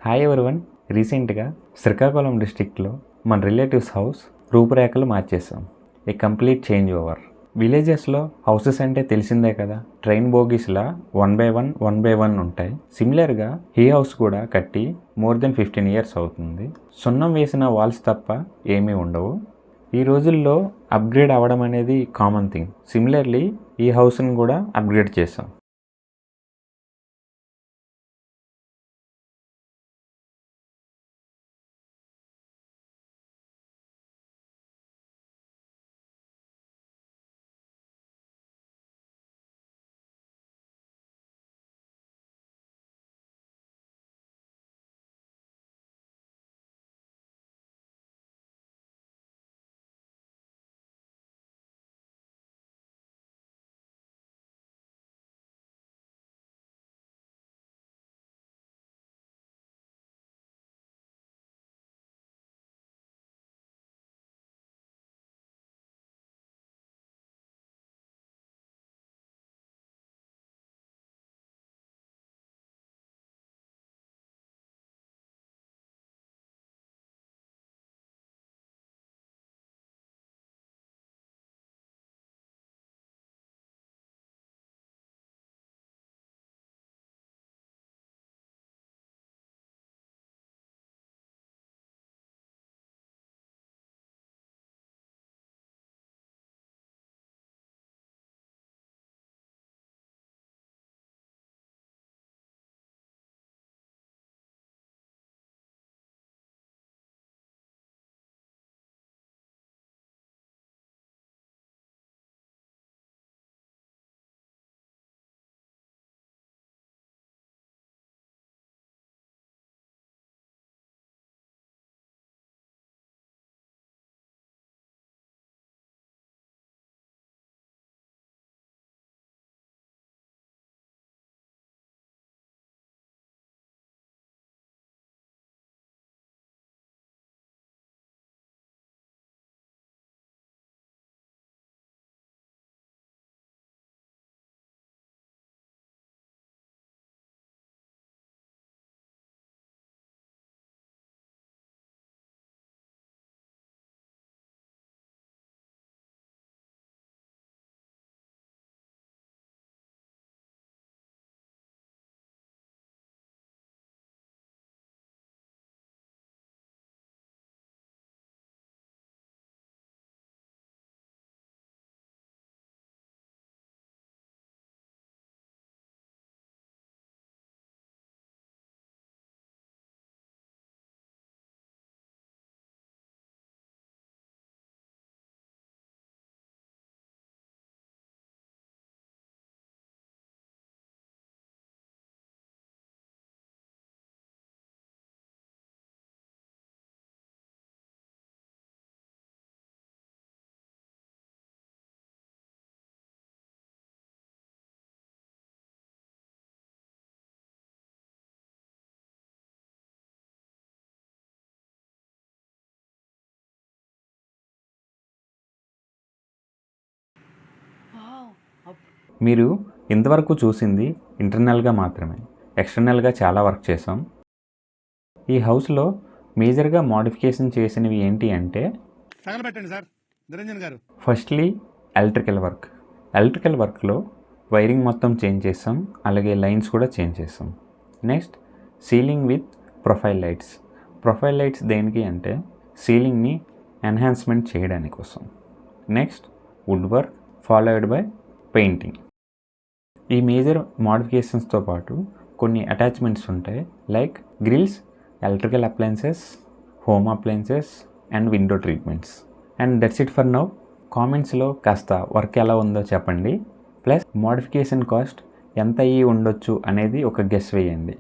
Hi everyone. రీసెంట్గా శ్రీకాకుళం డిస్ట్రిక్ట్లో మన రిలేటివ్స్ హౌస్ రూపురేఖలు మార్చేసాం. A complete change over. విలేజెస్లో హౌసెస్ అంటే తెలిసిందే కదా, ట్రైన్ బోగీస్లా 1 by 1 ఉంటాయి. సిమిలర్గా ఈ హౌస్ కూడా కట్టి మోర్ దెన్ 15 years అవుతుంది. సున్నం వేసిన వాల్స్ తప్ప ఏమీ ఉండవు. ఈ రోజుల్లో అప్గ్రేడ్ అవ్వడం అనేది కామన్ థింగ్. సిమిలర్లీ ఈ హౌస్ని కూడా అప్గ్రేడ్ చేసాం. మీరు ఇంతవరకు చూసింది ఇంటర్నల్గా మాత్రమే. ఎక్స్టర్నల్గా చాలా వర్క్ చేసాం. ఈ హౌస్లో మేజర్గా మోడిఫికేషన్ చేసినవి ఏంటి అంటే, ఫస్ట్లీ ఎలక్ట్రికల్ వర్క్. ఎలక్ట్రికల్ వర్క్లో వైరింగ్ మొత్తం చేంజ్ చేసాం, అలాగే లైన్స్ కూడా చేంజ్ చేసాం. Next ceiling with profile lights. Profile lights దేనికి అంటే సీలింగ్ని ఎన్హాన్స్మెంట్ చేయడానికి కోసం. Next wood work followed by painting. ఈ మేజర్ మోడిఫికేషన్స్తో పాటు కొన్ని అటాచ్మెంట్స్ ఉంటాయి, like grills, electrical appliances, home appliances and window treatments. And that's it for now. కామెంట్స్లో కాస్త వర్క్ ఎలా ఉందో చెప్పండి, ప్లస్ మోడిఫికేషన్ కాస్ట్ ఎంత అయ్యి ఉండొచ్చు అనేది ఒక గెస్ వేయండి.